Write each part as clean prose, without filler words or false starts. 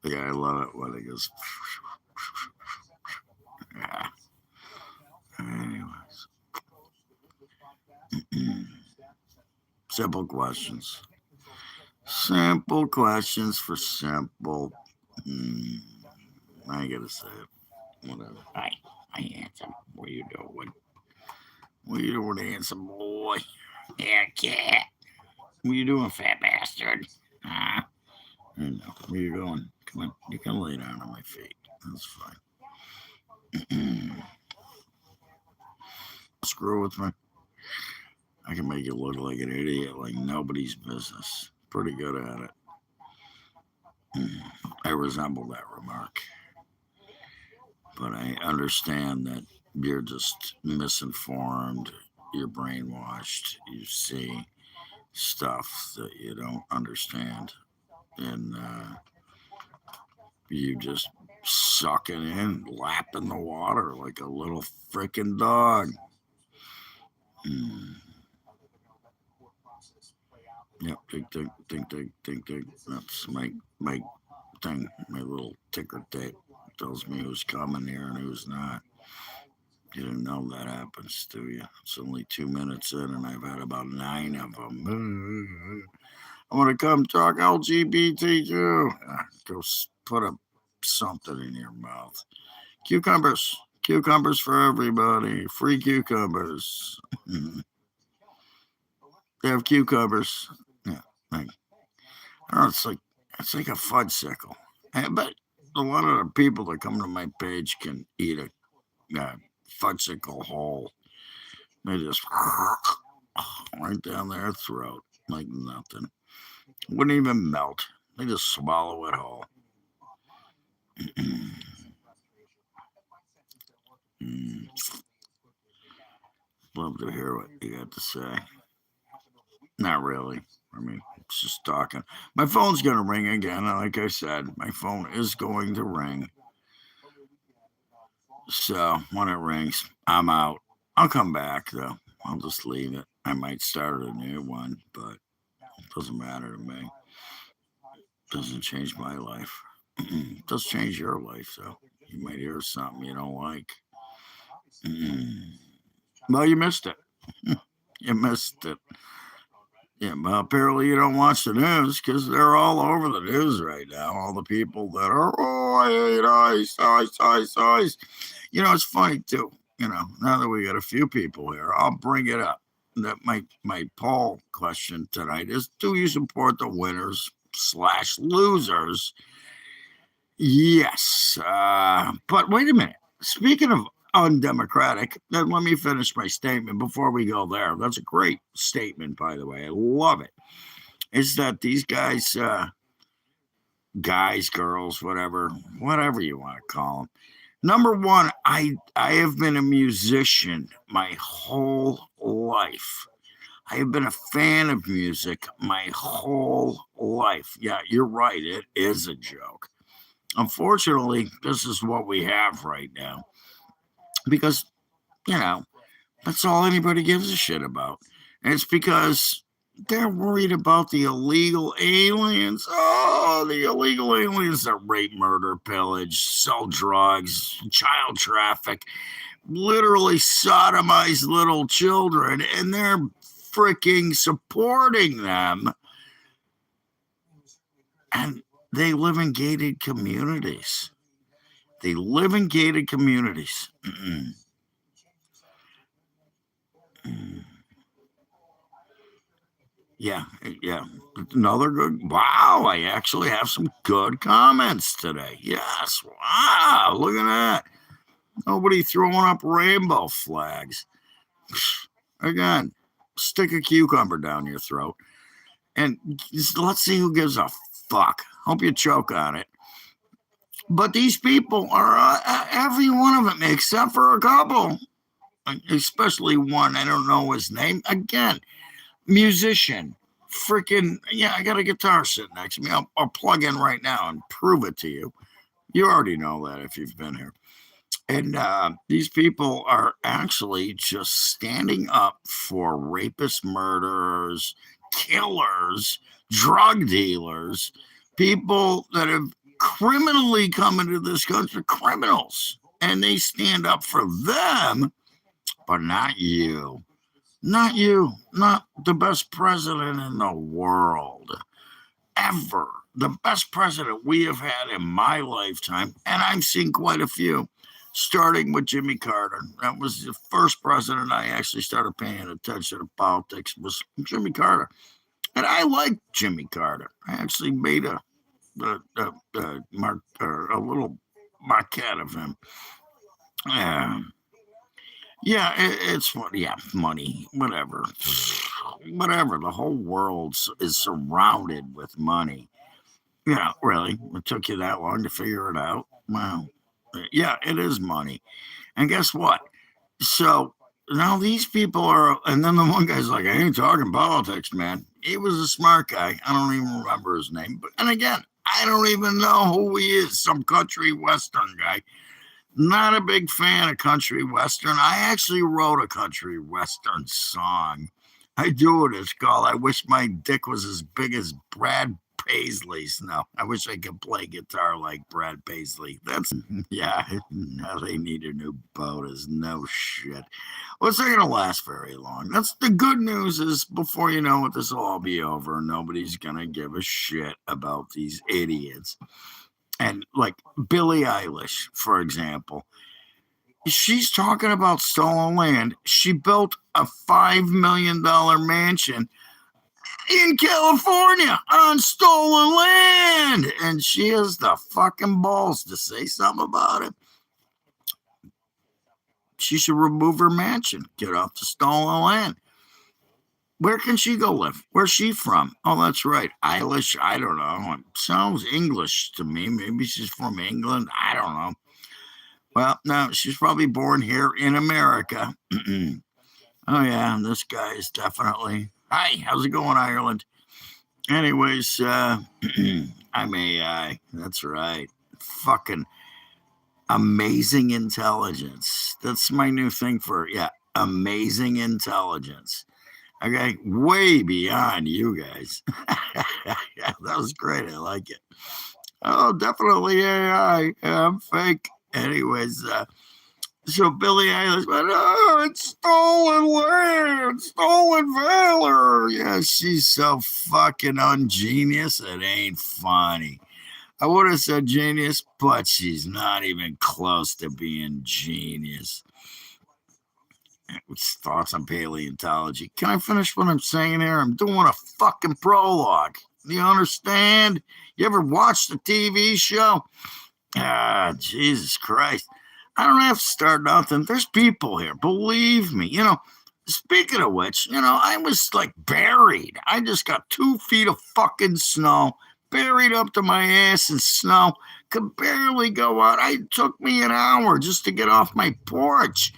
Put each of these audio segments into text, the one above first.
Yeah, I love it when it goes. Yeah. Anyways, simple questions. Simple questions for simple. Mm, I ain't gonna say it. Whatever. Hi, handsome. What you doing? What you doing, handsome boy? Yeah, cat. What you doing, fat bastard? Huh? I know. Where you going? Come on. You can lay down on my feet. That's fine. Screw with me. I can make you look like an idiot, like nobody's business. Pretty good at it. I resemble that remark, but I understand that you're just misinformed. You're brainwashed. You see stuff that you don't understand, and you just suck it in, lap in the water like a little freaking dog. Mm. Yep, think. That's my thing. My little ticker tape tells me who's coming here and who's not. You didn't know that happens, do you? It's only 2 minutes in, and I've had about 9 of them. I want to come talk LGBTQ. Go put something in your mouth. Cucumbers. Cucumbers for everybody. Free cucumbers. They have cucumbers. Yeah, like, I don't know, it's like a fudgesicle. But a lot of the people that come to my page can eat a fudgesicle whole. They just right down their throat like nothing. Wouldn't even melt. They just swallow it whole. Love to hear what you got to say. Not really. I mean, it's just talking. My phone's going to ring again. Like I said, my phone is going to ring. So when it rings, I'm out. I'll come back, though. I'll just leave it. I might start a new one, but it doesn't matter to me. It doesn't change my life. It does change your life, though. You might hear something you don't like. Well, you missed it. You missed it. Yeah, well, apparently you don't watch the news because they're all over the news right now. All the people that are, oh, I hate ice. It's funny too. Now that we got a few people here, I'll bring it up. That my poll question tonight is: do you support the winners/losers? Yes, but wait a minute. Speaking of undemocratic, then let me finish my statement before we go there. That's a great statement, by the way. I love it. Is that these guys, girls, whatever you want to call them. Number one, I have been a musician my whole life. I have been a fan of music my whole life. Yeah, you're right. It is a joke. Unfortunately, this is what we have right now because, you know, that's all anybody gives a shit about. And it's because they're worried about the illegal aliens. Oh, the illegal aliens that rape, murder, pillage, sell drugs, child traffic, literally sodomize little children, and they're freaking supporting them. And they live in gated communities. Yeah. Another good. Wow, I actually have some good comments today. Yes. Wow, look at that. Nobody throwing up rainbow flags. Again, stick a cucumber down your throat. And let's see who gives a fuck. Hope you choke on it. But these people are, every one of them, except for a couple, especially one, I don't know his name. Again, musician. Freaking, yeah, I got a guitar sitting next to me. I'll plug in right now and prove it to you. You already know that if you've been here. And these people are actually just standing up for rapists, murderers, killers, drug dealers, people that have criminally come into this country, criminals, and they stand up for them, but not you. Not you. Not the best president in the world ever. The best president we have had in my lifetime, and I've seen quite a few, starting with Jimmy Carter. That was the first president I actually started paying attention to politics, was Jimmy Carter. And I liked Jimmy Carter. I actually made a little maquette of him. Yeah, it's money, whatever. Whatever. The whole world is surrounded with money. Yeah, really? It took you that long to figure it out? Wow. Yeah, it is money. And guess what? So now these people are, and then the one guy's like, I ain't talking politics, man. He was a smart guy. I don't even remember his name. But, and again, I don't even know who he is. Some country western guy. Not a big fan of country western. I actually wrote a country western song. I do it. It's called I Wish My Dick Was As Big as Brad Paisley's. No, I wish I could play guitar like Brad Paisley. That's, yeah, now they need a new boat is no shit. Well, it's not going to last very long. That's the good news is before you know it, this will all be over. Nobody's going to give a shit about these idiots. And like Billie Eilish, for example, she's talking about stolen land. She built a $5 million mansion in California on stolen land. And she has the fucking balls to say something about it. She should remove her mansion, get off the stolen land. Where can she go live? Where's she from? Oh, that's right. Eilish, I don't know. It sounds English to me. Maybe she's from England. I don't know. Well, no, she's probably born here in America. Oh, yeah, this guy is definitely. Hi, how's it going, Ireland? Anyways, I'm AI. That's right. Fucking amazing intelligence. That's my new thing for, amazing intelligence. Okay, way beyond you guys. Yeah, that was great. I like it. Oh, definitely AI. I'm fake. Anyways, so Billie Eilish went, oh, it's stolen land, stolen valor. Yeah, she's so fucking ungenius. It ain't funny. I would have said genius, but she's not even close to being genius. Thoughts on paleontology. Can I finish what I'm saying here? I'm doing a fucking prologue. You understand? You ever watched the TV show? Ah, Jesus Christ. I don't have to start nothing. There's people here. Believe me. Speaking of which, I was like buried. I just got 2 feet of fucking snow, buried up to my ass in snow. Could barely go out. It took me an hour just to get off my porch.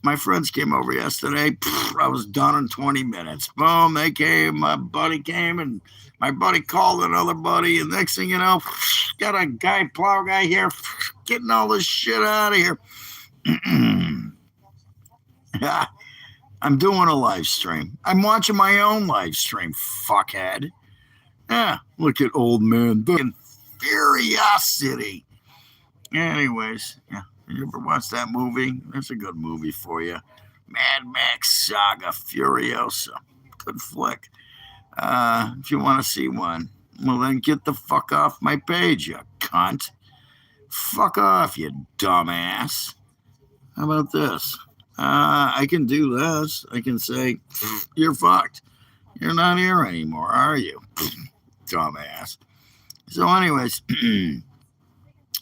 My friends came over yesterday. I was done in 20 minutes. Boom, they came. My buddy came, and my buddy called another buddy. And next thing you know, got a plow guy here, getting all this shit out of here. I'm doing a live stream. I'm watching my own live stream, fuckhead. Yeah, look at old man doing Curiosity. Anyways, yeah. You ever watch that movie? That's a good movie for you. Mad Max Saga Furiosa. Good flick. If you want to see one, well, then get the fuck off my page, you cunt. Fuck off, you dumbass. How about this? I can do this. I can say, you're fucked. You're not here anymore, are you? Dumbass. So anyways,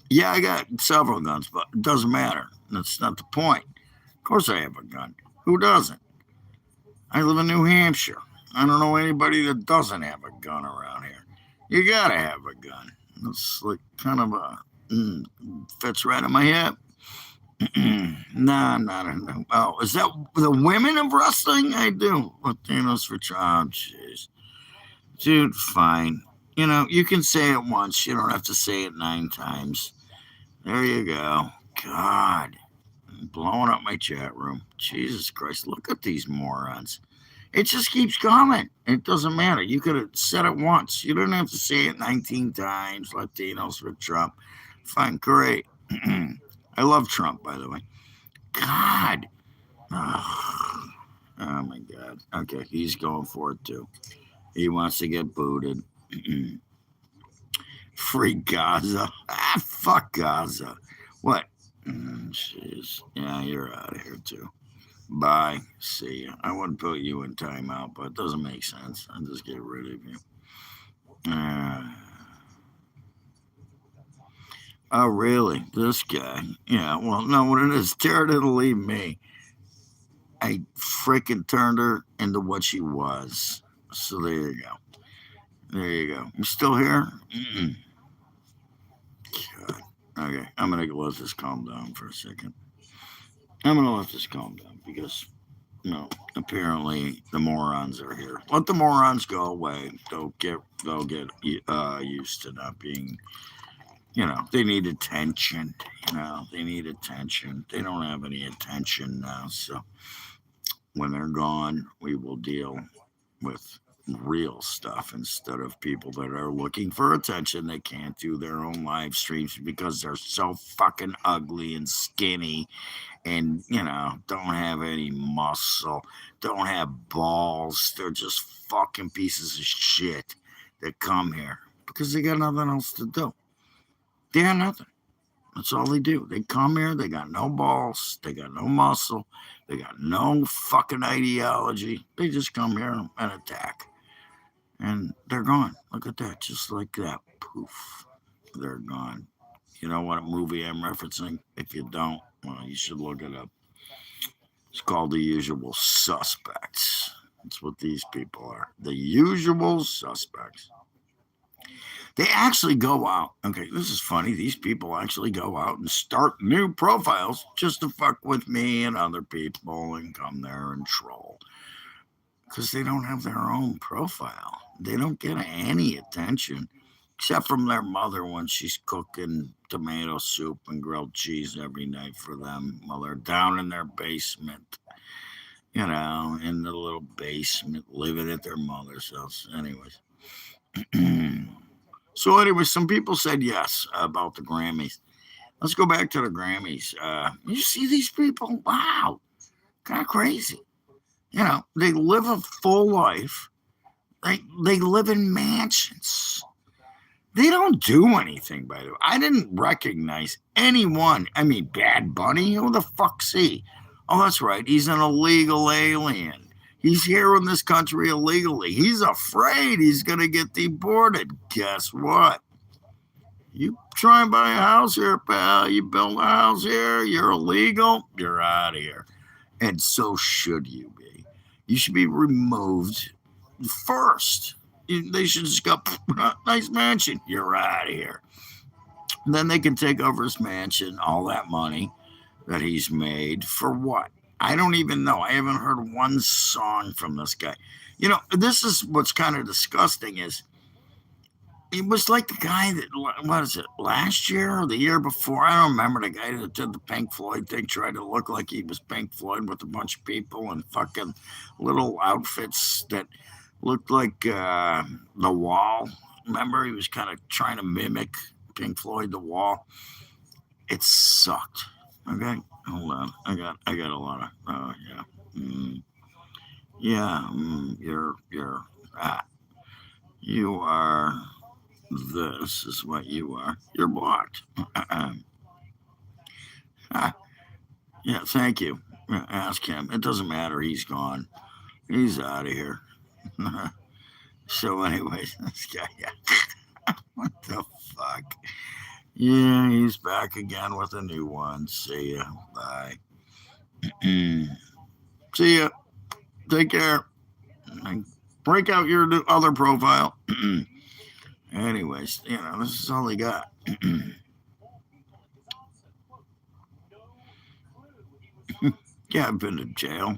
yeah, I got several guns, but it doesn't matter. That's not the point. Of course I have a gun. Who doesn't? I live in New Hampshire. I don't know anybody that doesn't have a gun around here. You gotta have a gun. It's like kind of fits right in my head. No. Oh, is that the women of wrestling? I do. Latinos for child. Jeez. Dude, fine. You can say it once. You don't have to say it 9 times. There you go. God. I'm blowing up my chat room. Jesus Christ. Look at these morons. It just keeps coming. It doesn't matter. You could have said it once. You didn't have to say it 19 times. Latinos for Trump. Fine, great. I love Trump, by the way. God. Oh, oh my God. Okay, he's going for it too. He wants to get booted. Free Gaza. Ah, fuck Gaza. What? Jeez. Yeah, you're out of here too. Bye. See ya. I wouldn't put you in timeout, but it doesn't make sense. I'll just get rid of you. Uh, oh, really? This guy? Yeah, well, no, what it is, Tara didn't leave me. I freaking turned her into what she was. So there you go. There you go. You still here? Mm-mm. God. Okay, I'm going to let this calm down for a second. I'm going to let this calm down because no, apparently the morons are here. Let the morons go away. They'll get used to not being. They need attention. They need attention. They don't have any attention now. So when they're gone, we will deal with real stuff instead of people that are looking for attention. They can't do their own live streams because they're so fucking ugly and skinny and don't have any muscle, don't have balls. They're just fucking pieces of shit that come here because they got nothing else to do. They got nothing. That's all they do. They come here, they got no balls, they got no muscle, they got no fucking ideology. They just come here and attack. And they're gone. Look at that, just like that. Poof. They're gone. You know what movie I'm referencing? If you don't, well, you should look it up. It's called The Usual Suspects. That's what these people are. The usual suspects. They actually go out. Okay, this is funny. These people actually go out and start new profiles just to fuck with me and other people and come there and troll. Because they don't have their own profile. They don't get any attention except from their mother when she's cooking tomato soup and grilled cheese every night for them while they're down in their basement, in the little basement, living at their mother's house. Anyways. So, anyway, some people said yes about the Grammys. Let's go back to the Grammys. You see these people? Wow. Kind of crazy. They live a full life. They live in mansions. They don't do anything, by the way. I didn't recognize anyone. I mean, Bad Bunny? Who the fuck's he? Oh, that's right. He's an illegal alien. He's here in this country illegally. He's afraid he's going to get deported. Guess what? You try and buy a house here, pal. You build a house here. You're illegal. You're out of here. And so should you be. You should be removed first. They should just go, nice mansion. You're out of here. And then they can take over his mansion, all that money that he's made for what? I don't even know. I haven't heard one song from this guy. This is what's kind of disgusting is it was like the guy that, what is it, last year or the year before? I don't remember the guy that did the Pink Floyd thing, tried to look like he was Pink Floyd with a bunch of people and fucking little outfits that looked like The Wall. Remember, he was kind of trying to mimic Pink Floyd, The Wall. It sucked. Okay, hold on. I got a lot of. Oh yeah, yeah. You're. You are. This is what you are. You're blocked. Yeah, thank you. Ask him. It doesn't matter. He's gone. He's out of here. So, anyways, this guy. Yeah. What the fuck? Yeah, he's back again with a new one. See ya. Bye. See ya. Take care. Break out your other profile. Anyways, this is all they got. Yeah, I've been to jail.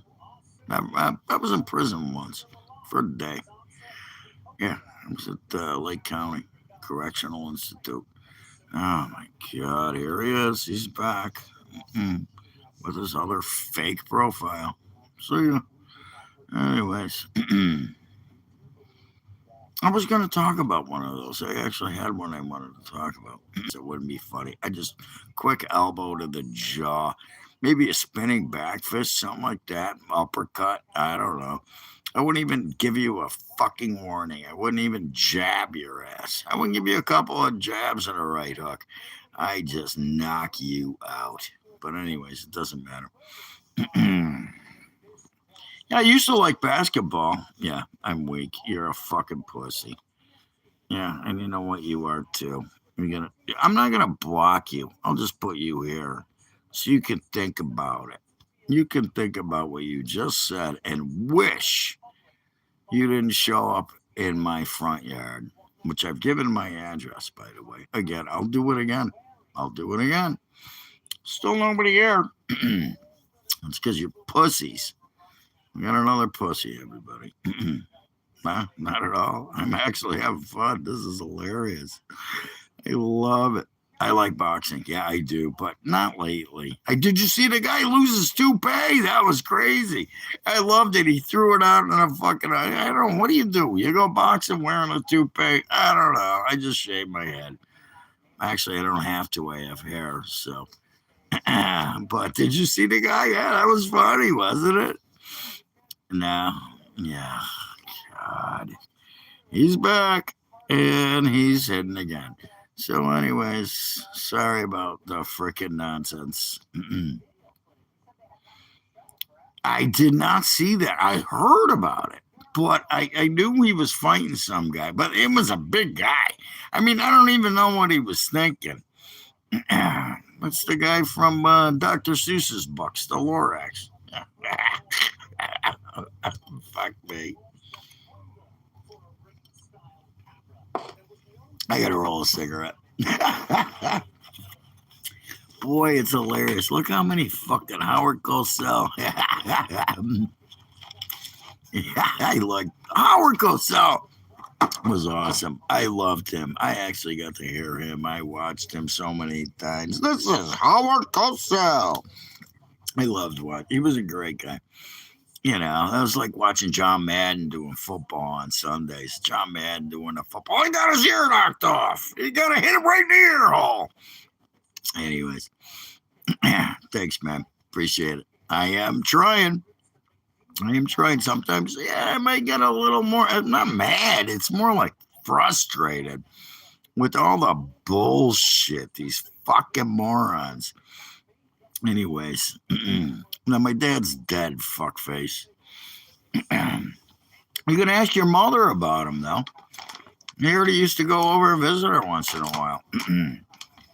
I was in prison once for a day. Yeah, I was at Lake County Correctional Institute. Oh my God, here he is. He's back with his other fake profile. See ya. Anyways, I was going to talk about one of those. I actually had one I wanted to talk about. It wouldn't be funny. I just quick elbow to the jaw, maybe a spinning back fist, something like that, uppercut. I don't know. I wouldn't even give you a fucking warning. I wouldn't even jab your ass. I wouldn't give you a couple of jabs and a right hook. I just knock you out. But anyways, it doesn't matter. Yeah, I used to like basketball. Yeah, I'm weak. You're a fucking pussy. Yeah, and you know what you are too. I'm not gonna block you. I'll just put you here so you can think about it. You can think about what you just said and wish you didn't show up in my front yard, which I've given my address, by the way. Again, I'll do it again. I'll do it again. Still nobody here. It's because you're pussies. We got another pussy, everybody. Nah, not at all. I'm actually having fun. This is hilarious. I love it. I like boxing. Yeah, I do, but not lately. Did you see the guy lose his toupee? That was crazy. I loved it. He threw it out in a fucking. I don't know. What do? You go boxing wearing a toupee? I don't know. I just shave my head. Actually, I don't have to. I have hair. So, but did you see the guy? Yeah, that was funny, wasn't it? No. Yeah. God. He's back and he's hidden again. So, anyways, sorry about the freaking nonsense. I did not see that. I heard about it, but I knew he was fighting some guy, but it was a big guy. I mean, I don't even know what he was thinking. That's the guy from Dr. Seuss's books, the Lorax. Fuck me. I gotta roll a cigarette. Boy, it's hilarious. Look how many fucking Howard Cosell. I like Howard Cosell. Was awesome. I loved him. I actually got to hear him. I watched him so many times. This is Howard Cosell. I loved what he was a great guy. You know, I was like watching John Madden doing football on Sundays. John Madden doing the football. He got his ear knocked off. He got to hit him right in the ear hole. Anyways, thanks, man. Appreciate it. I am trying. Sometimes, yeah, I might get a little more, not mad. It's more like frustrated with all the bullshit, these fucking morons. Anyways, now my dad's dead, fuckface. You can ask your mother about him, though. I heard he used to go over and visit her once in a while.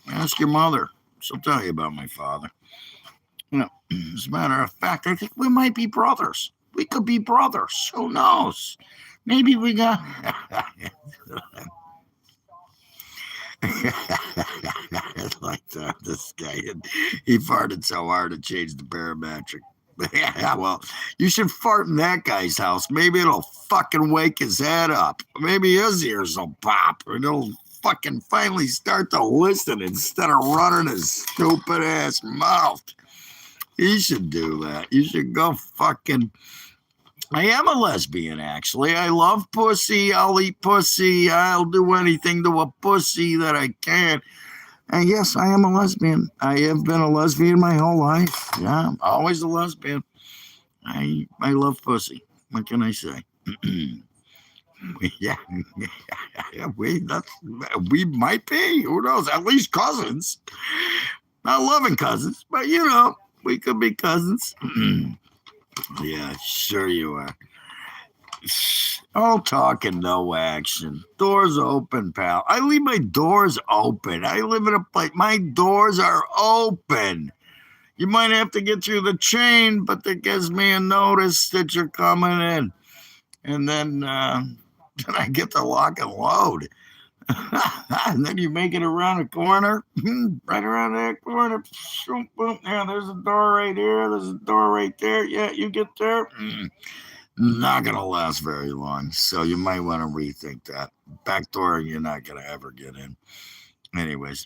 Ask your mother. She'll tell you about my father. You know, as a matter of fact, I think we might be brothers. We could be brothers. Who knows? Maybe we got. Like this guy, he farted so hard it changed the barometric. Yeah, well, you should fart in that guy's house. Maybe it'll fucking wake his head up. Maybe his ears will pop, and he'll fucking finally start to listen instead of running his stupid ass mouth. You should do that. You should go fucking. I am a lesbian, actually. I love pussy. I'll eat pussy. I'll do anything to a pussy that I can. And yes, I am a lesbian. I have been a lesbian my whole life. Yeah, I'm always a lesbian. I love pussy. What can I say? Yeah, we might be. Who knows? At least cousins. Not loving cousins, but you know, we could be cousins. Yeah, sure you are. All talk and no action. Doors open, pal. I leave my doors open. I live in a place. My doors are open. You might have to get through the chain, but that gives me a notice that you're coming in. And then I get to lock and load. And then you make it around a corner, right around that corner. Boom. Yeah, there's a door right here. There's a door right there. Yeah, you get there. Not going to last very long. So you might want to rethink that. Back door, you're not going to ever get in. Anyways,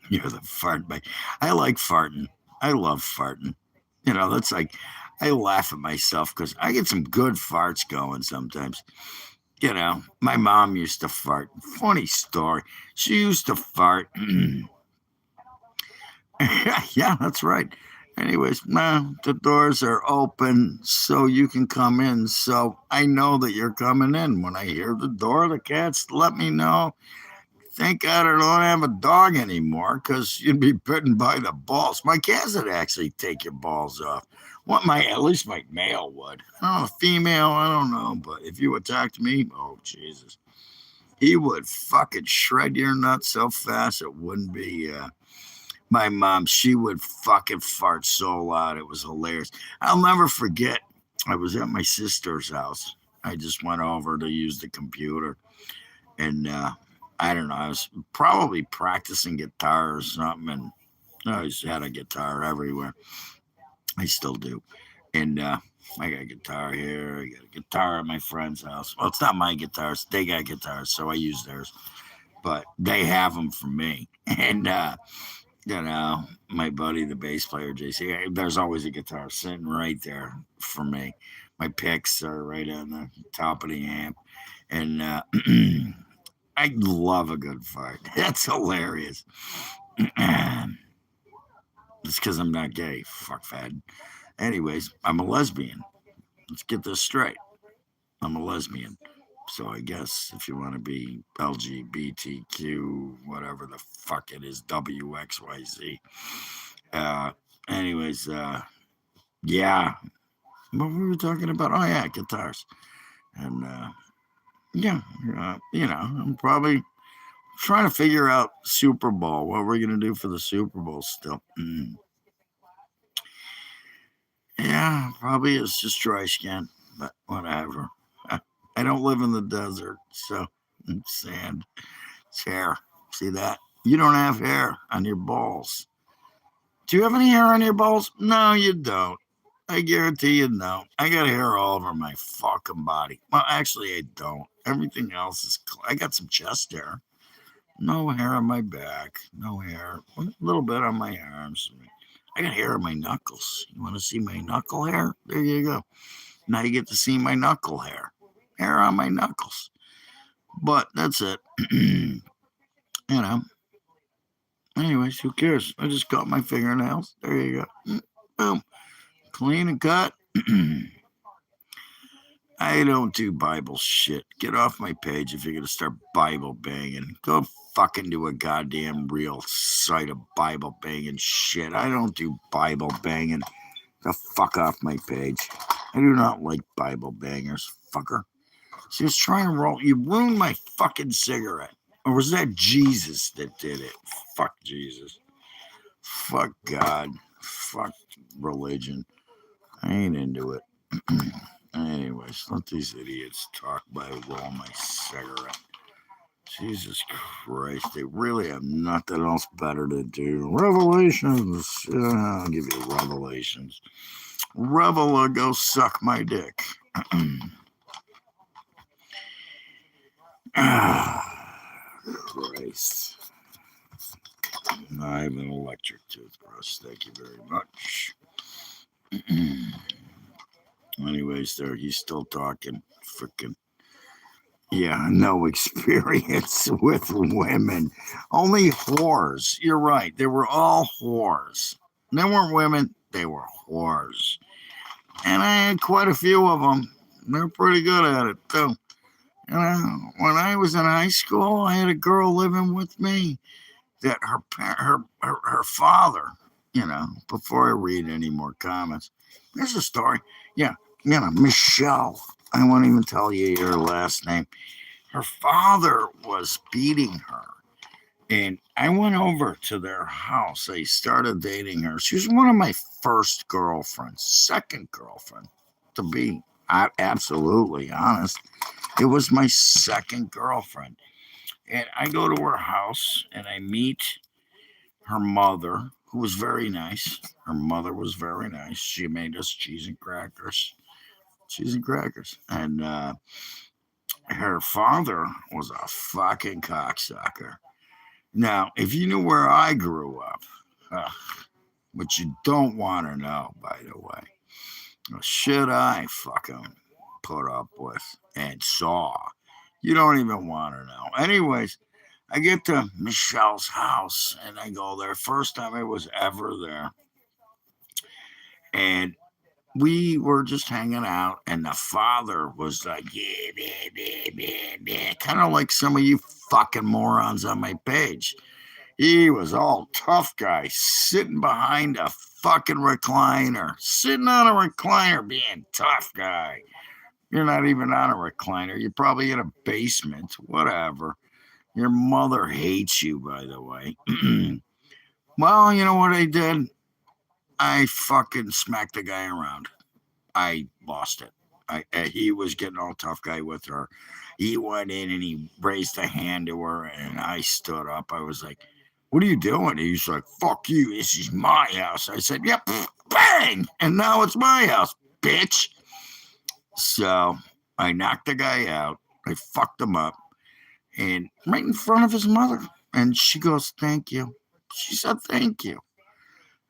you're the fart bag. I like farting. I love farting. You know, that's like, I laugh at myself because I get some good farts going sometimes. My mom used to fart. Funny story. She used to fart. Yeah, that's right. Anyways, the doors are open so you can come in. So I know that you're coming in. When I hear the door, the cats let me know. Thank God I don't have a dog anymore because you'd be bitten by the balls. My cats would actually take your balls off. At least my male would. I don't know, female, I don't know. But if you attacked me, oh, Jesus. He would fucking shred your nuts so fast it wouldn't be. My mom, she would fucking fart so loud. It was hilarious. I'll never forget. I was at my sister's house. I just went over to use the computer. And I don't know. I was probably practicing guitar or something. And I always had a guitar everywhere. I still do. And I got a guitar here. I got a guitar at my friend's house. Well, it's not my guitars. They got guitars, so I use theirs. But they have them for me. And my buddy, the bass player, JC, there's always a guitar sitting right there for me. My picks are right on the top of the amp. And I love a good fart. That's hilarious. It's because I'm not gay. Fuck fad. Anyways, I'm a lesbian. Let's get this straight. I'm a lesbian. So I guess if you want to be LGBTQ, whatever the fuck it is, WXYZ. Uh, anyways, yeah. What were we talking about? Oh yeah, guitars. And yeah, I'm probably trying to figure out Super Bowl. What we're gonna do for the Super Bowl still. Yeah, probably it's just dry skin, but whatever. I don't live in the desert, so sand. It's hair. See that? You don't have hair on your balls. Do you have any hair on your balls? No, you don't. I guarantee you no. I got hair all over my fucking body. Well, actually, I don't. Everything else is. I got some chest hair. No hair on my back. No hair. A little bit on my arms. I got hair on my knuckles. You want to see my knuckle hair? There you go. Now you get to see my knuckle hair. Hair on my knuckles. But that's it. you know. Anyways, who cares? I just cut my fingernails. There you go. Boom. Clean and cut. I don't do Bible shit. Get off my page if you're going to start Bible banging. Go fucking do a goddamn real site of Bible banging shit. I don't do Bible banging. The fuck off my page. I do not like Bible bangers, fucker. She was trying to roll. You ruined my fucking cigarette. Or was that Jesus that did it? Fuck Jesus. Fuck God. Fuck religion. I ain't into it. Anyways, let these idiots talk by roll my cigarette. Jesus Christ, they really have nothing else better to do. Revelations. I'll give you revelations. Revela, go suck my dick. Christ. I have an electric toothbrush. Thank you very much. Anyways, there he's still talking. Freaking yeah, no experience with women. Only whores. You're right. They were all whores. They weren't women. They were whores. And I had quite a few of them. They're pretty good at it too. When I was in high school, I had a girl living with me that her father, before I read any more comments, here's a story. Yeah, Michelle. I won't even tell you your last name. Her father was beating her. And I went over to their house. I started dating her. She was one of my first girlfriends, second girlfriend, to be absolutely honest. It was my second girlfriend. And I go to her house and I meet her mother, who was very nice. Her mother was very nice. She made us cheese and crackers. Cheese and crackers. And her father was a fucking cocksucker. Now, if you knew where I grew up, which you don't want to know, by the way, Shit I fucking put up with and saw. You don't even want to know. Anyways, I get to Michelle's house and I go there. First time I was ever there. And we were just hanging out, and the father was like, yeah, kind of like some of you fucking morons on my page. He was all tough guy, sitting behind a fucking recliner, sitting on a recliner, being tough guy. You're not even on a recliner. You're probably in a basement, whatever. Your mother hates you, by the way. Well, you know what I did? I fucking smacked the guy around. I lost it. He was getting all tough guy with her. He went in and he raised a hand to her, and I stood up. I was like, "What are you doing?" He's like, "Fuck you. This is my house." I said, "Yep, bang!" And now it's my house, bitch. So I knocked the guy out. I fucked him up, and right in front of his mother. And she goes, "Thank you." She said, "Thank you."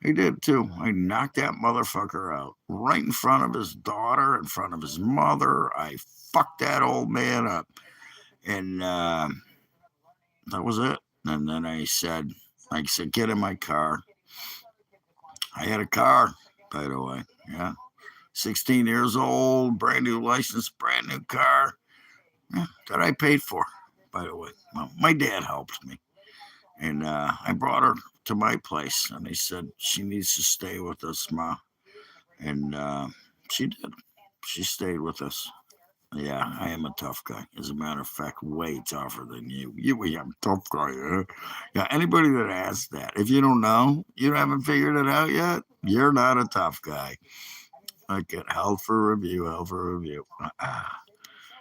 I did too. I knocked that motherfucker out right in front of his daughter, in front of his mother. I fucked that old man up. And that was it. And then I said, get in my car. I had a car, by the way. Yeah. 16 years old, brand new license, brand new car. Yeah, that I paid for, by the way. Well, my dad helped me. And I brought her to my place, and they said she needs to stay with us, Ma. And she did. She stayed with us. Yeah, I am a tough guy. As a matter of fact, way tougher than you. I'm a tough guy. Yeah, anybody that asks that, if you don't know, you haven't figured it out yet, you're not a tough guy. I get held for review,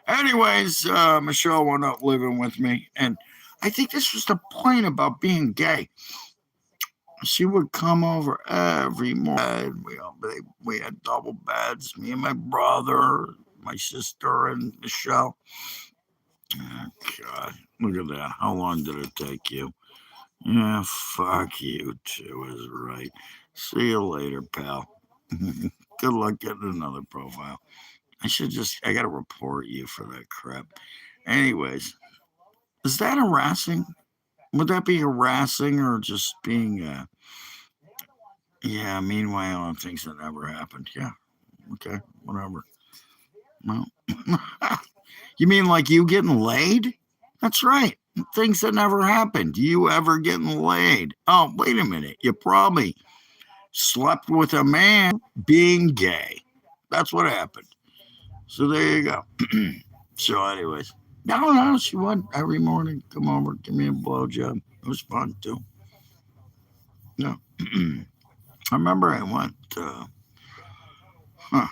Anyways, Michelle wound up living with me, and I think this was the point about being gay. She would come over every morning. We had double beds, me and my brother, my sister, and Michelle. Oh, God, look at that. How long did it take you? Yeah, fuck you too, is right. See you later, pal. Good luck getting another profile. I gotta report you for that crap. Anyways, is that harassing? Would that be harassing or just being, yeah, meanwhile, on things that never happened? Yeah, okay, whatever. Well, you mean like you getting laid? That's right. Things that never happened. You ever getting laid? Oh, wait a minute. You probably slept with a man being gay. That's what happened. So there you go. So, anyways, no, she would every morning come over, give me a blowjob. It was fun too. No, I remember I went. Huh,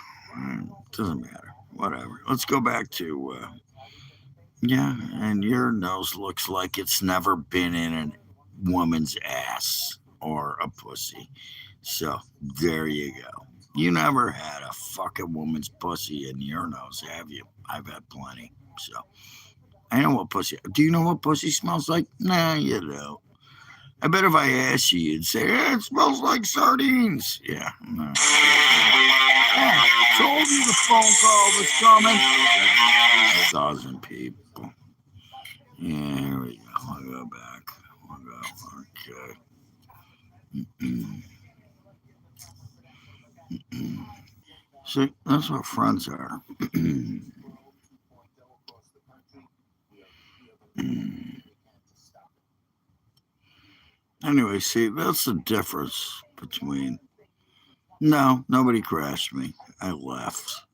doesn't matter. Whatever. Let's go back to. Yeah, and your nose looks like it's never been in a woman's ass or a pussy. So there you go. You never had a fucking woman's pussy in your nose, have you? I've had plenty. So I know what pussy. Do you know what pussy smells like? Nah, you don't. I bet if I asked you, you'd say, it smells like sardines. Yeah, no. Yeah, told you the phone call was coming. 1,000 people. Yeah, here we go. I'll go back. I'll go. Okay. See, that's what friends are. Anyway, see, that's the difference between. No, nobody crashed me. I left.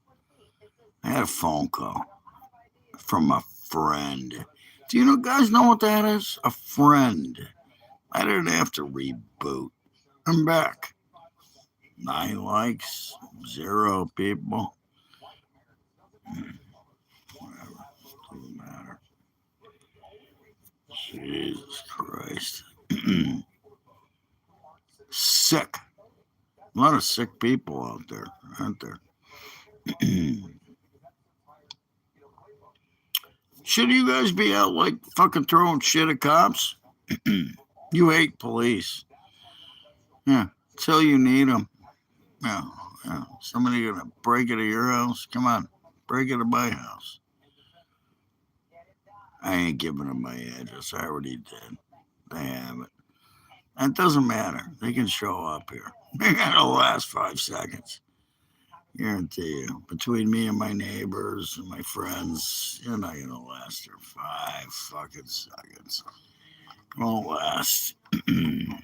I had a phone call from a friend. Do you guys know what that is? A friend. I didn't have to reboot. I'm back. 9 likes, 0 people. Whatever. Doesn't matter. Jesus Christ. Sick. A lot of sick people out there, aren't there? Should you guys be out like fucking throwing shit at cops? You hate police. Yeah, till you need them. Yeah, Somebody gonna break into your house? Come on, break into my house. I ain't giving them my address. I already did. They have it. That doesn't matter. They can show up here. They're gonna last 5 seconds. Guarantee you. Between me and my neighbors and my friends, you're not gonna last there 5 fucking seconds. Won't last. Anyways,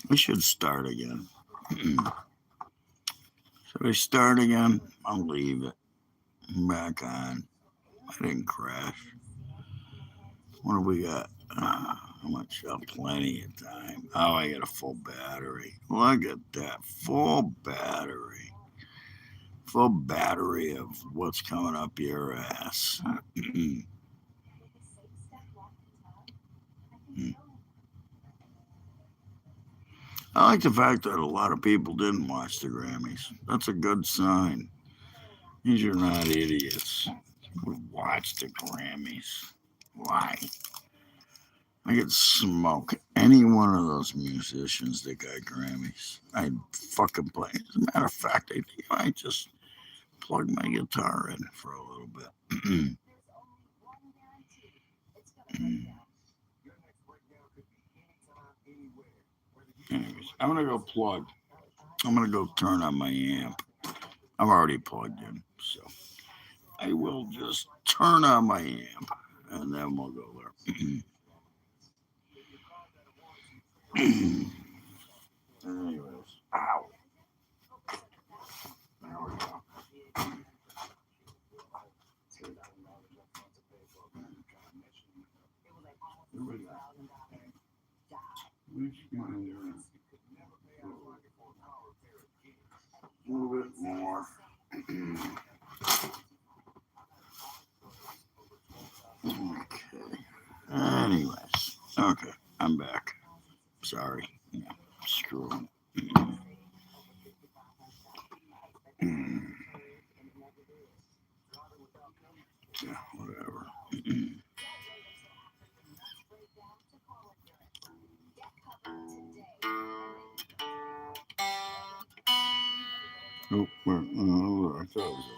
we should start again. Should we start again? I'll leave it. I'm back on. I didn't crash. What do we got? How much? Plenty of time. Oh, I got a full battery. Look at that. Full battery. Full battery of what's coming up your ass. I like the fact that a lot of people didn't watch the Grammys. That's a good sign. These are not idiots. We watch the Grammys. Why? I could smoke any one of those musicians that got Grammys. I'd fucking play. As a matter of fact, I might just plug my guitar in for a little bit. Anyways, I'm gonna go plug. I'm gonna go turn on my amp. I'm already plugged in, so I will just turn on my amp and then we'll go there. Anyways, ow. There we go. Here we go. A little bit more. Okay. Anyways, okay, I'm back. Sorry. Yeah, screw 'em. Yeah, whatever. Oh, I thought it was a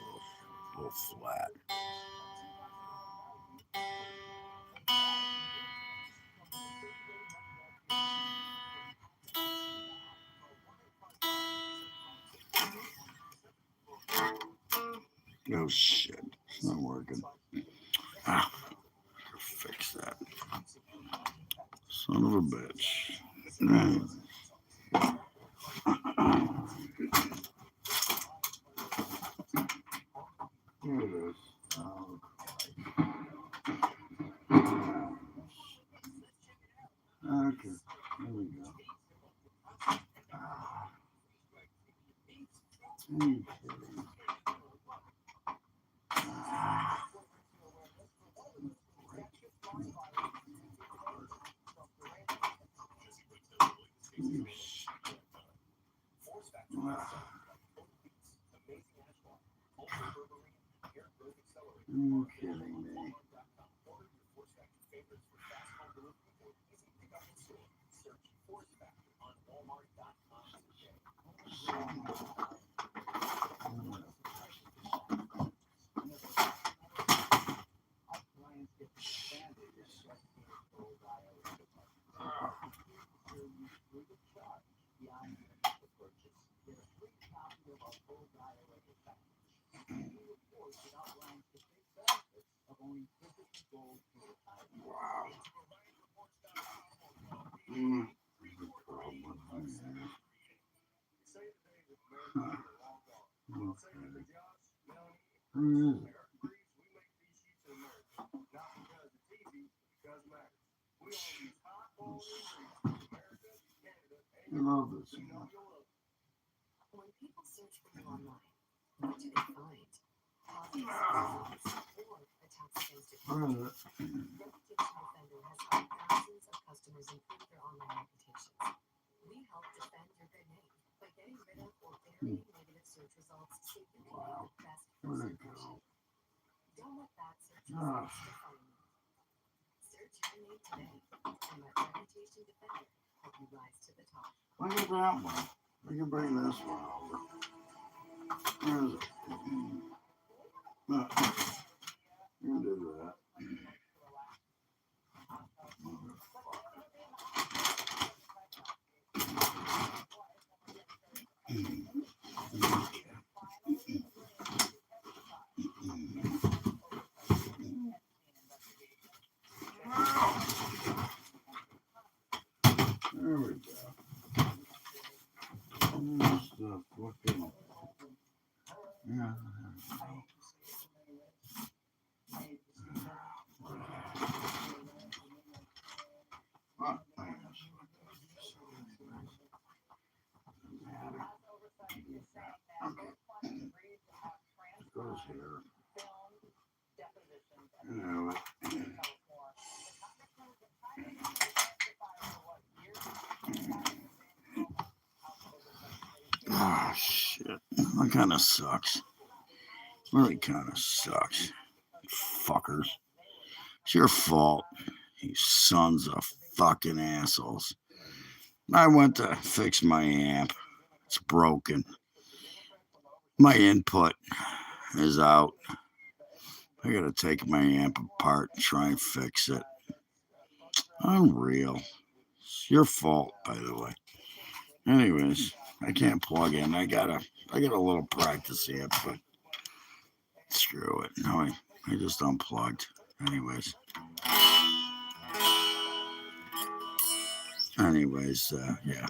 little flat. Oh shit, it's not working. Ah, fix that. Son of a bitch. Right. Here it is. Oh, okay, there we go. Okay. You're kidding me. Wow. I love this one. When people search for you online, what do they find? Reputation Defender has helped thousands of customers improve their online reputations. We help defend your good name by getting rid of or burying negative search results so you can be the best first impression. Don't let bad search results define you. Search your name today and let Reputation Defender Look at that one. We can bring this one over. There's it. You can do that. There we go. Almost fucking. Yeah. Goes here. You know it. Oh shit. That kind of sucks. Really kind of sucks. Fuckers. It's your fault. You sons of fucking assholes. I went to fix my amp. It's broken. My input is out. I gotta take my amp apart and try and fix it. Unreal. It's your fault, by the way. Anyways, I can't plug in. I got a little practice amp, but screw it. No, I just unplugged. Anyways, yeah.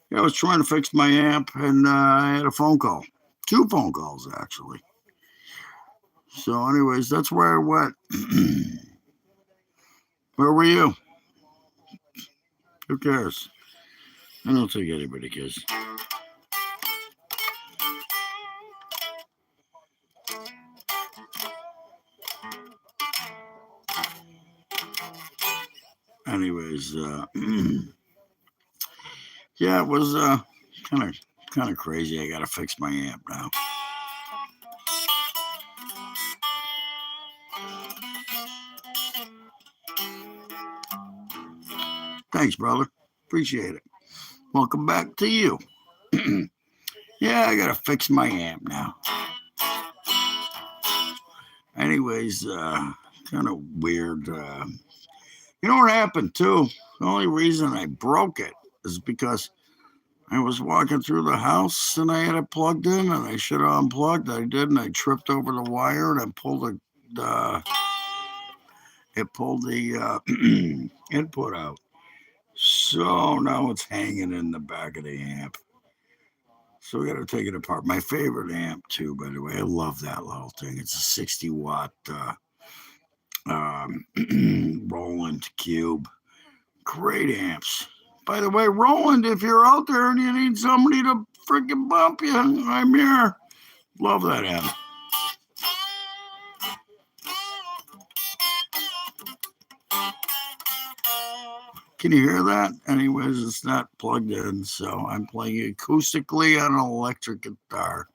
Yeah, I was trying to fix my amp, and I had a phone call. 2 phone calls, actually. So, anyways, that's where I went. Where were you? Who cares? I don't think anybody cares. Anyways, yeah, it was kind of crazy. I gotta fix my amp now. Thanks, brother. Appreciate it. Welcome back to you. Yeah, I gotta fix my amp now. Anyways, kind of weird. You know what happened too? The only reason I broke it is because I was walking through the house and I had it plugged in, and I should have unplugged. I did, and I tripped over the wire, and I pulled the input out. So now it's hanging in the back of the amp. So we got to take it apart. My favorite amp too, by the way. I love that little thing. It's a 60-watt Roland Cube. Great amps. By the way, Roland, if you're out there and you need somebody to freaking bump you, I'm here. Love that amp. Can you hear that? Anyways, it's not plugged in, so I'm playing acoustically on an electric guitar.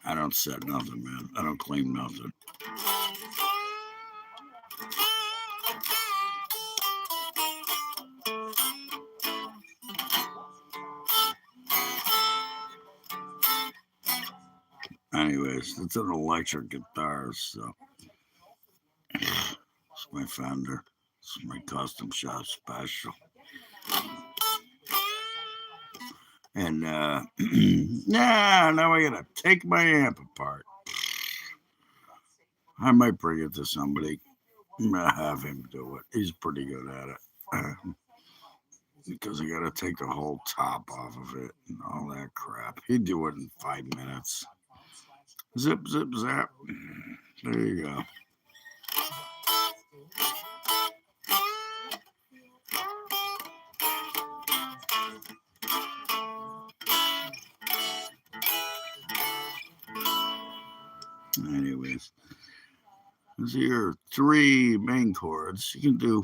I don't set nothing, man. I don't claim nothing. Anyways, it's an electric guitar, so it's my Fender. It's my custom shop special. And now I gotta take my amp apart. I might bring it to somebody. I'm gonna have him do it. He's pretty good at it. Because I gotta take the whole top off of it and all that crap. He'd do it in 5 minutes. Zip, zip, zap. There you go. These are your 3 main chords. You can do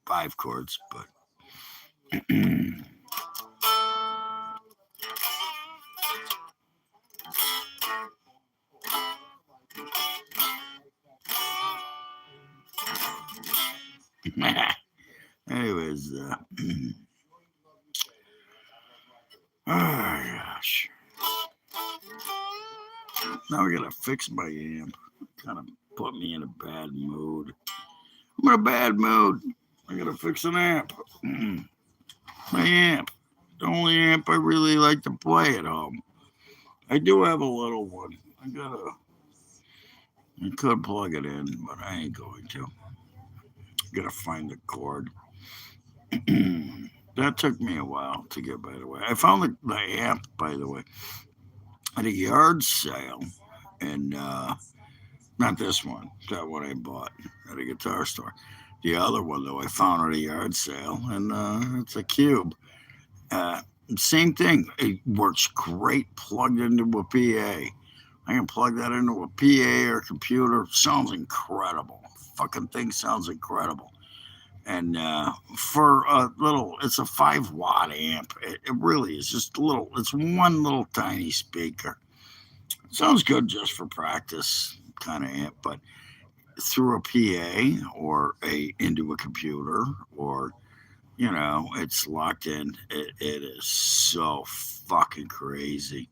5 chords, but anyways, oh gosh. Now we gotta fix my amp. Kind of put me in a bad mood. I'm in a bad mood. I gotta fix an amp. My amp. The only amp I really like to play at home. I do have a little one. I could plug it in, but I ain't going to. Gotta find the cord. That took me a while to get, by the way. I found the amp, by the way, at a yard sale, and not this one, that one I bought at a guitar store. The other one, though, I found at a yard sale, and it's a Cube. Uh, Same thing. It works great plugged into a PA. I can plug that into a PA or computer. Sounds incredible. Fucking thing sounds incredible. And for a little, it's a 5 watt amp. It really is just a little. It's one little tiny speaker. Sounds good just for practice kind of amp, but through a PA or into a computer or it's locked in. It is so fucking crazy.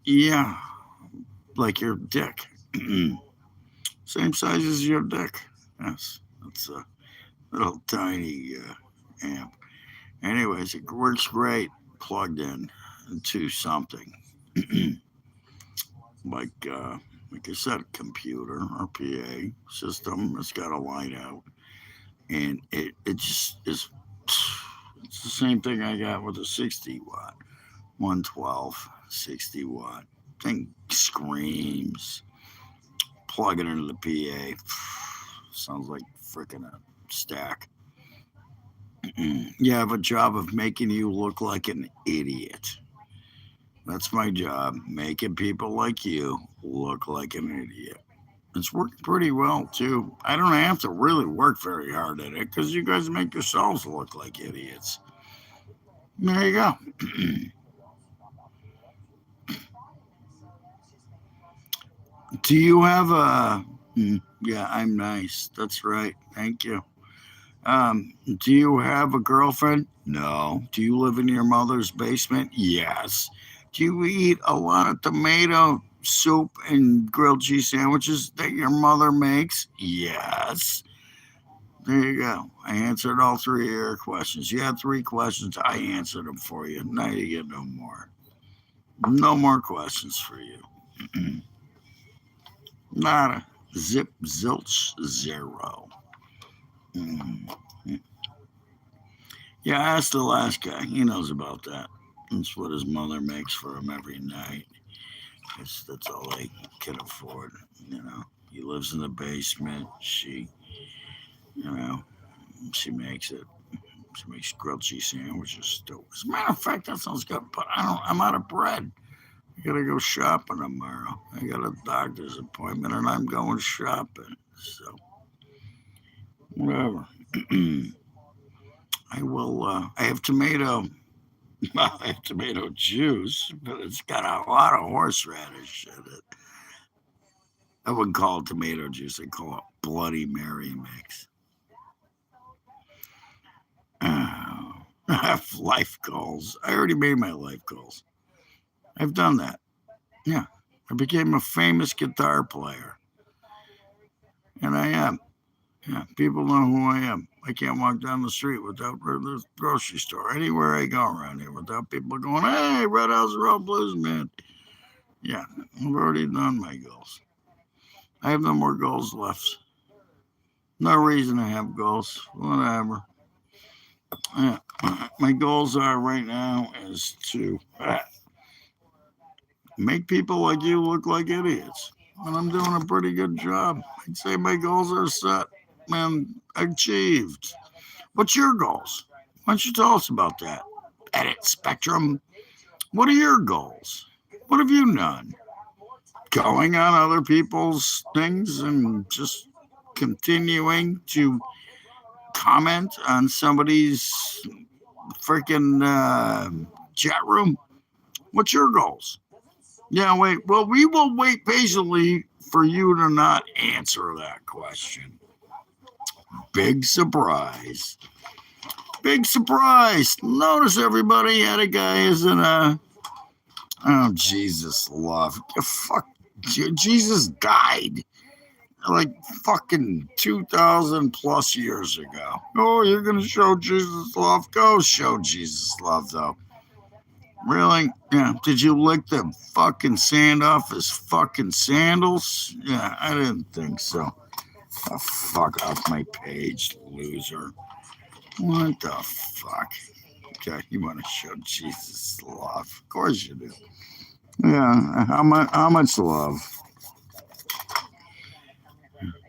Yeah, like your dick. Same size as your dick. Yes, it's a little tiny amp. Anyways, it works great plugged in to something like like I said, computer or PA system. It's got a light out, and it just is. It's the same thing I got with a 60 watt, 112, 60 watt. Thing screams. Plug it into the PA. Sounds like freaking a stack. You have a job of making you look like an idiot. That's my job, making people like you look like an idiot. It's working pretty well, too. I don't have to really work very hard at it because you guys make yourselves look like idiots. There you go. Do you have a. Yeah, I'm nice. That's right. Thank you. Do you have a girlfriend? No. Do you live in your mother's basement? Yes. Do you eat a lot of tomato soup and grilled cheese sandwiches that your mother makes? Yes. There you go. I answered all 3 of your questions. You had 3 questions. I answered them for you. Now you get no more. No more questions for you. Nada. Zip, zilch, zero. Mm. Yeah, ask the last guy. He knows about that. That's what his mother makes for him every night. That's all they can afford. He lives in the basement. You know, she makes it. She makes grilled cheese sandwiches too. As a matter of fact, that sounds good. But I'm out of bread. I gotta go shopping tomorrow. I got a doctor's appointment, and I'm going shopping. So whatever. I will. I have tomato. Well, I have tomato juice, but it's got a lot of horseradish in it. I wouldn't call it tomato juice. I call it Bloody Mary mix. Oh, I have life goals. I already made my life goals. I've done that. Yeah. I became a famous guitar player. And I am. Yeah. People know who I am. I can't walk down the street without the grocery store, anywhere I go around here, without people going, hey, Red House Road Blues Man. Yeah. I've already done my goals. I have no more goals left. No reason to have goals. Whatever. Yeah. My goals are right now is to make people like you look like idiots. And I'm doing a pretty good job. I'd say my goals are set and achieved. What's your goals? Why don't you tell us about that? Edit Spectrum. What are your goals? What have you done? going on other people's things and just continuing to comment on somebody's freaking chat room? What's your goals? Yeah, wait. Well, we will wait patiently for you to not answer that question. Big surprise. Big surprise. Notice everybody had a guy is in a. Oh, Jesus, love. Fuck. Jesus died like fucking 2,000 plus years ago. Oh, you're going to show Jesus love? Go show Jesus love, though. Really? Yeah. Did you lick the fucking sand off his fucking sandals? Yeah, I didn't think so. Oh, fuck off my page, loser. What the fuck? Okay, you want to show Jesus love? Of course you do. Yeah, how much love?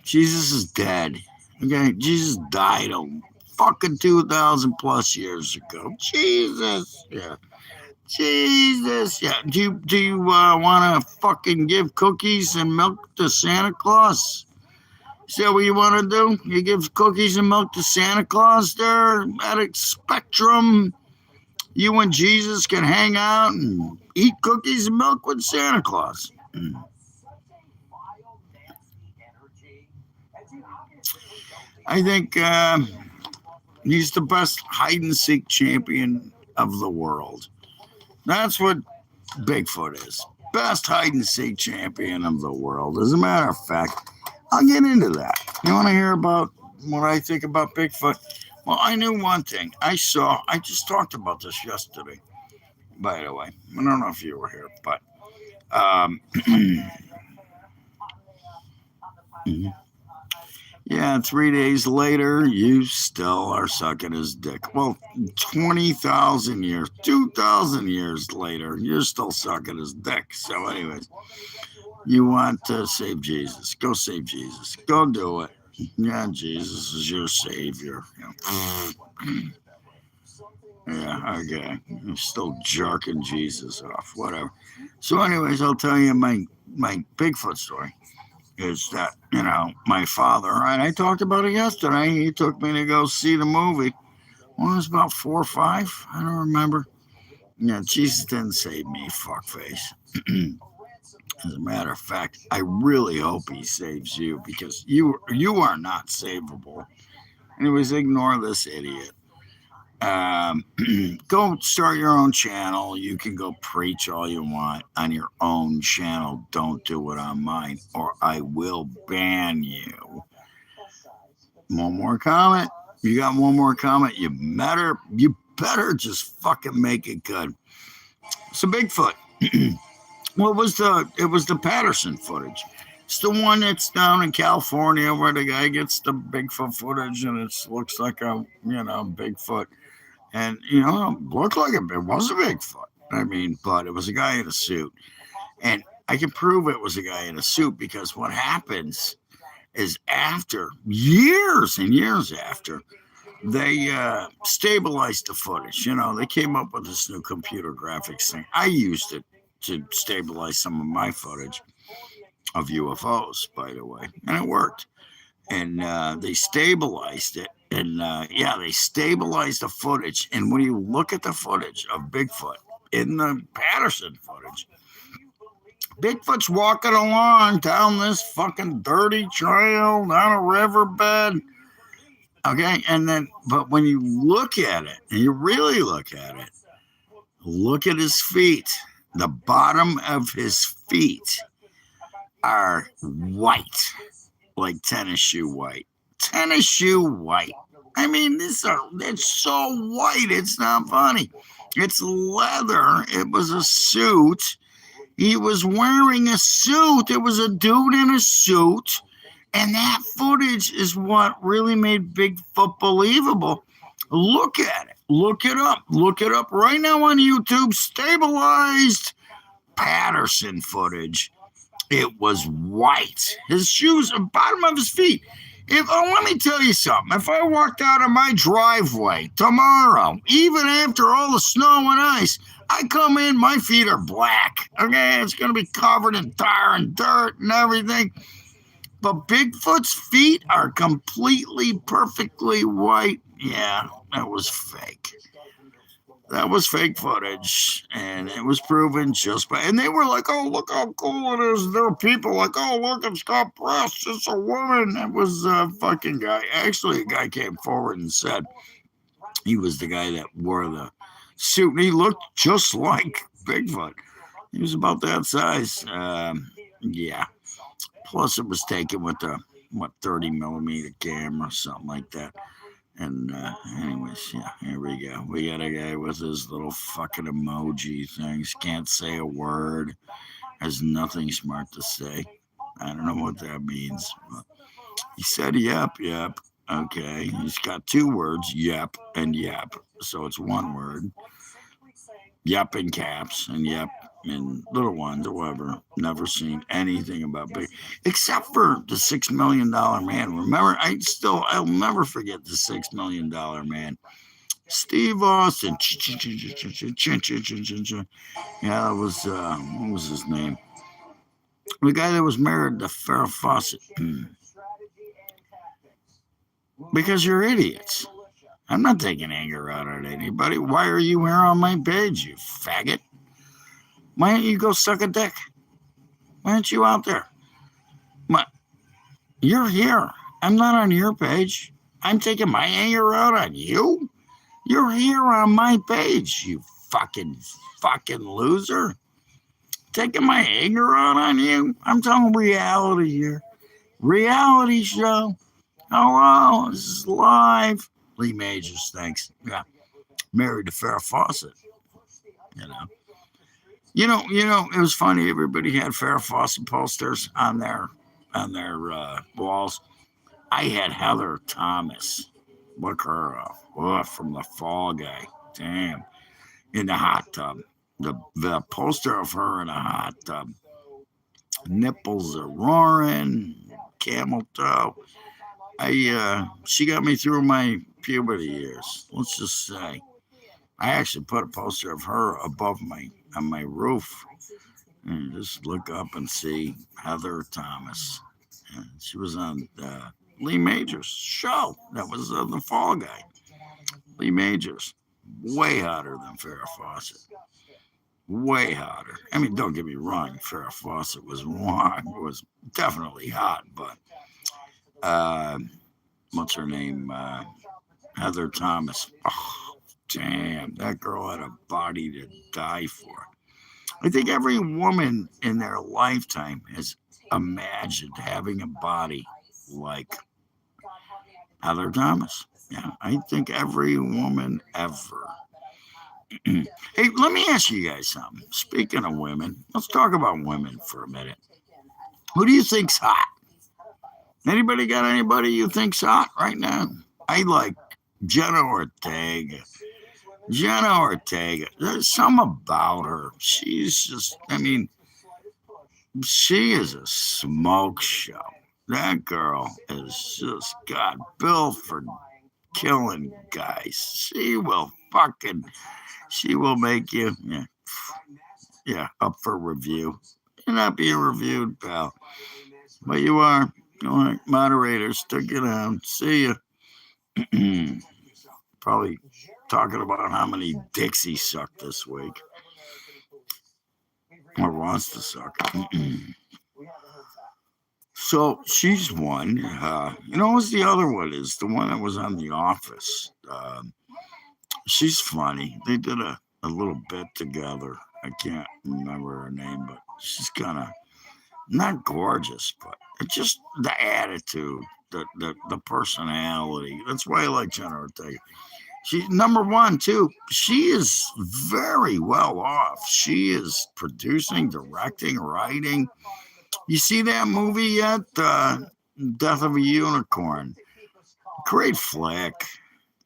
Jesus is dead. Okay, Jesus died a fucking 2,000 plus years ago. Jesus, yeah. Jesus, yeah. Do you want to fucking give cookies and milk to Santa Claus? Is that what you want to do? You give cookies and milk to Santa Claus there at a Spectrum? You and Jesus can hang out and eat cookies and milk with Santa Claus. I think he's the best hide and seek champion of the world. That's what Bigfoot is. Best hide and seek champion of the world. As a matter of fact, I'll get into that. You want to hear about what I think about Bigfoot? Well, I knew one thing. I just talked about this yesterday, by the way. I don't know if you were here, but yeah, 3 days later, you still are sucking his dick. Well, 20,000 years, 2,000 years later, you're still sucking his dick. So, anyways, you want to save Jesus. Go save Jesus. Go do it. Yeah, Jesus is your savior. Yeah, okay. You're still jerking Jesus off. Whatever. So, anyways, I'll tell you my Bigfoot story. Is that, my father, right? I talked about it yesterday. He took me to go see the movie. Well, it was about 4 or 5. I don't remember. Yeah, Jesus didn't save me, fuckface. As a matter of fact, I really hope he saves you because you are not savable. Anyways, ignore this idiot. Go start your own channel. You can go preach all you want on your own channel. Don't do it on mine, or I will ban you. One more comment. You got one more comment. You better just fucking make it good. So Bigfoot. Well, it was the Patterson footage. It's the one that's down in California where the guy gets the Bigfoot footage and it looks like a Bigfoot. And, looked like it was a Bigfoot. I mean, but it was a guy in a suit. And I can prove it was a guy in a suit because what happens is after, years and years after, they stabilized the footage. They came up with this new computer graphics thing. I used it to stabilize some of my footage of UFOs, by the way. And it worked. And they stabilized it. And they stabilized the footage. And when you look at the footage of Bigfoot in the Patterson footage, Bigfoot's walking along down this fucking dirty trail, down a riverbed. Okay. But when you look at it, and you really look at his feet. The bottom of his feet are white, like tennis shoe white. Tennis shoe white. I mean, it's so white, it's not funny. It's leather. It was a suit. He was wearing a suit. It was a dude in a suit. And that footage is what really made Bigfoot believable. Look at it. Look it up. Look it up right now on YouTube. Stabilized Patterson footage. It was white. His shoes, the bottom of his feet. Let me tell you something. If I walked out of my driveway tomorrow, even after all the snow and ice, I come in, my feet are black. Okay, it's gonna be covered in tar and dirt and everything. But Bigfoot's feet are completely, perfectly white. Yeah, that was fake. That was fake footage, and it was proven just by. And they were like, "Oh, look how cool it is." There were people like, "Oh, look, it's got breasts. It's a woman." It was a fucking guy. Actually, a guy came forward and said he was the guy that wore the suit, and he looked just like Bigfoot. He was about that size. Yeah. Plus, it was taken with a 30 millimeter camera, something like that. And anyways, yeah, here we go. We got a guy with his little fucking emoji things. Can't say a word. Has nothing smart to say. I don't know what that means. But he said yep, yep. Okay. He's got two words, yep and yep. So it's one word. Yep in caps and yep in little ones or whatever. Never seen anything about big, except for the $6 million man. Remember, I'll never forget the $6 million man. Steve Austin. Yeah, that was what was his name? The guy that was married to Farrah Fawcett. Because you're idiots. I'm not taking anger out at anybody. Why are you here on my page, you faggot? Why don't you go suck a dick? Why aren't you out there? You're here. I'm not on your page. I'm taking my anger out on you. You're here on my page, you fucking loser. Taking my anger out on you. I'm talking reality here. Reality show. Hello, this is live. Lee Majors, thanks. Yeah, married to Farrah Fawcett. You know. It was funny. Everybody had Farrah Fawcett posters on their walls. I had Heather Thomas. Look her up. Oh, from the Fall Guy. Damn. In the hot tub. The poster of her in a hot tub. Nipples are roaring. Camel toe. She got me through my puberty years. Let's just say. I actually put a poster of her above on my roof. And just look up and see Heather Thomas. And she was on Lee Majors' show. That was the Fall Guy. Lee Majors, way hotter than Farrah Fawcett. Way hotter. I mean, don't get me wrong. Farrah Fawcett was definitely hot, but what's her name? Heather Thomas. Oh, damn, that girl had a body to die for. I think every woman in their lifetime has imagined having a body like Heather Thomas. Yeah, I think every woman ever. Hey, let me ask you guys something. Speaking of women, let's talk about women for a minute. Who do you think's hot? Anybody got anybody you think's hot right now? I like Jenna Ortega. Jenna Ortega. There's something about her. She's just, she is a smoke show. That girl is just got built for killing guys. She will make you, up for review. You're not being reviewed, pal. But you are. All right, moderators, stick it down. See ya. Probably talking about how many dicks he sucked this week. Or wants to suck. So she's one. Who's the other one? Is the one that was on The Office. She's funny. They did a little bit together. I can't remember her name, but she's kind of not gorgeous, but it's just the attitude, the personality. That's why I like Jenna Ortega. She's number one, too. She is very well off. She is producing, directing, writing. You see that movie yet? Death of a Unicorn. Great flick.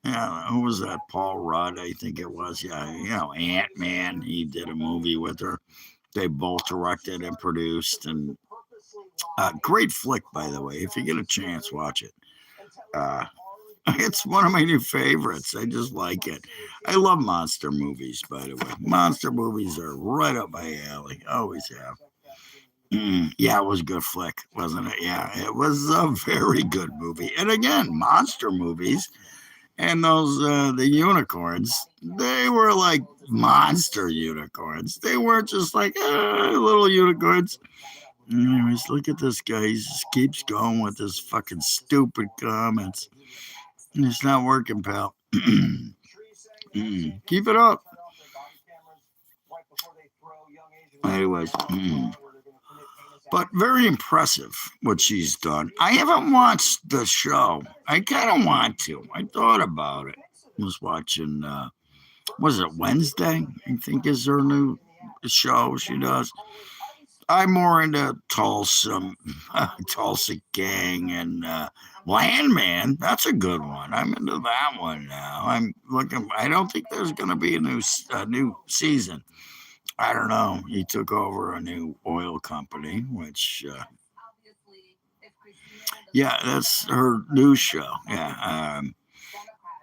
Yeah, who was that? Paul Rudd, I think it was. Yeah, Ant-Man. He did a movie with her. They both directed and produced. And great flick, by the way. If you get a chance, watch it. It's one of my new favorites. I just like it. I love monster movies, by the way. Monster movies are right up my alley. Always have. Yeah, it was a good flick, wasn't it? Yeah, it was a very good movie. And again, monster movies and those the unicorns, they were like monster unicorns. They weren't just like little unicorns. Anyways, look at this guy. He just keeps going with his fucking stupid comments. It's not working, pal. Keep it up. Anyways, but very impressive what she's done. I haven't watched the show. I kind of want to. I thought about it. I was watching, was it Wednesday? I think is her new show she does. I'm more into Tulsa, Tulsa Gang, and Landman. That's a good one. I'm into that one now. I'm looking. I don't think there's going to be a new season. I don't know. He took over a new oil company, which yeah, that's her new show. Yeah,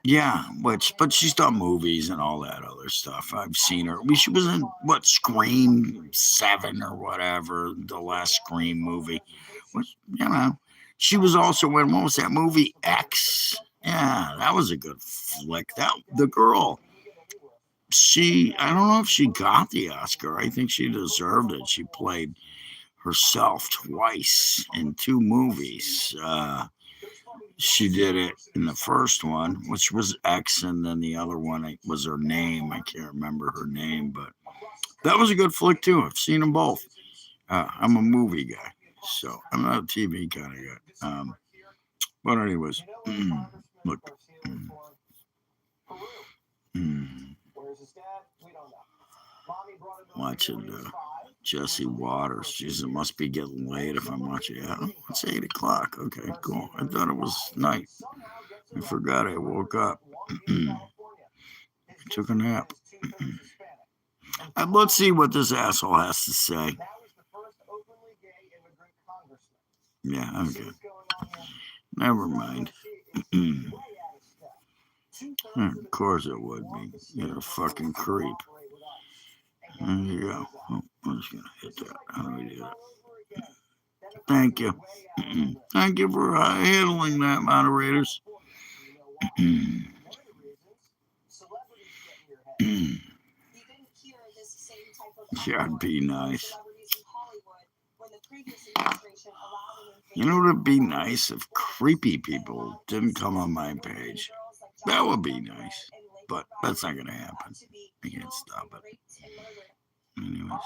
yeah, but she's done movies and all that other stuff. I've seen her. She was in what Scream 7 or whatever, the last Scream movie. Which she was also in what was that movie X? Yeah, that was a good flick. That the girl. I don't know if she got the Oscar. I think she deserved it. She played herself twice in two movies. She did it in the first one, which was X, and then the other one was her name. I can't remember her name, but that was a good flick too. I've seen them both. I'm a movie guy, so I'm not a TV kind of guy. But anyways, look. Watching Jesse Waters. Jeez, it must be getting late if I'm watching. Yeah, it's 8 o'clock. Okay, cool. I thought it was night. I forgot I woke up. I took a nap. Let's see what this asshole has to say. Yeah, okay. Never mind. Of course it would be. You're a fucking creep. There you go. Oh, I'm just going to hit that. How do we do that? Thank you. Thank you for handling that, moderators. Yeah, it'd be nice. You know, it'd be nice if creepy people didn't come on my page. That would be nice. But that's not going to happen. I can't stop it. Anyways,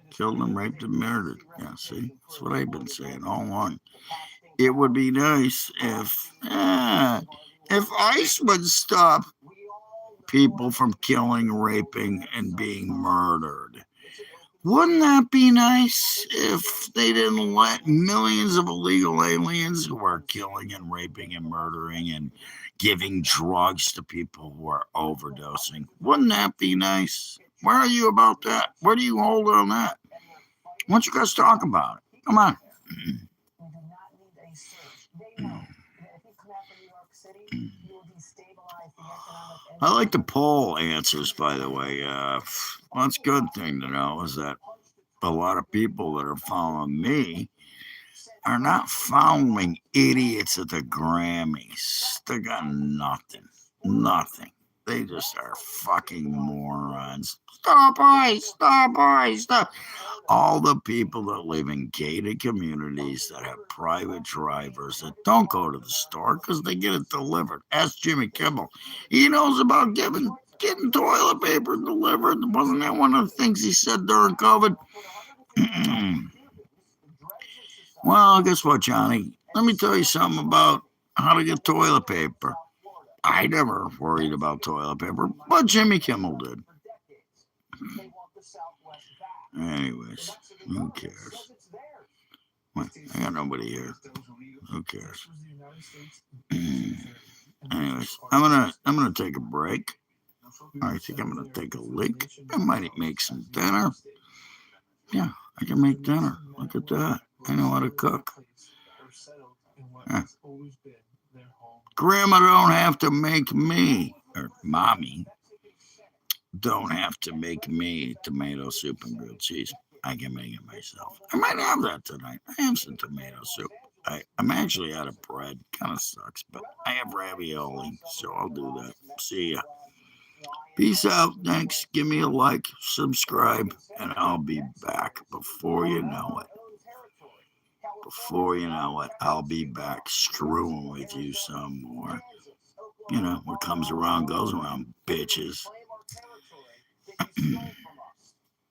killed and raped and murdered. Yeah, see? That's what I've been saying all along. It would be nice if ICE would stop people from killing, raping, and being murdered. Wouldn't that be nice if they didn't let millions of illegal aliens who are killing and raping and murdering and giving drugs to people who are overdosing? Wouldn't that be nice? Where are you about that? Where do you hold on that? Why don't you guys talk about it? Come on. I like the poll answers, by the way. That's a good thing to know is that a lot of people that are following me are not following idiots at the Grammys. They got nothing. Nothing. They just are fucking morons. Stop, boys. Stop, boys. Stop. All the people that live in gated communities that have private drivers that don't go to the store because they get it delivered. Ask Jimmy Kimmel. He knows about getting toilet paper delivered. Wasn't that one of the things he said during COVID? Well, guess what, Johnny? Let me tell you something about how to get toilet paper. I never worried about toilet paper, but Jimmy Kimmel did. Anyways, who cares? What? I got nobody here. Who cares? Anyways, I'm gonna take a break. I think I'm gonna take a leak. I might make some dinner. Yeah, I can make dinner. Look at that. I know how to cook. Yeah. Grandma don't have to make me, or mommy don't have to make me tomato soup and grilled cheese. I can make it myself. I might have that tonight. I have some tomato soup. I'm actually out of bread. Kind of sucks, but I have ravioli, so I'll do that. See ya. Peace out. Thanks. Give me a like, subscribe, and I'll be back before you know it. Before you know it, I'll be back screwing with you some more. You know, what comes around goes around, bitches.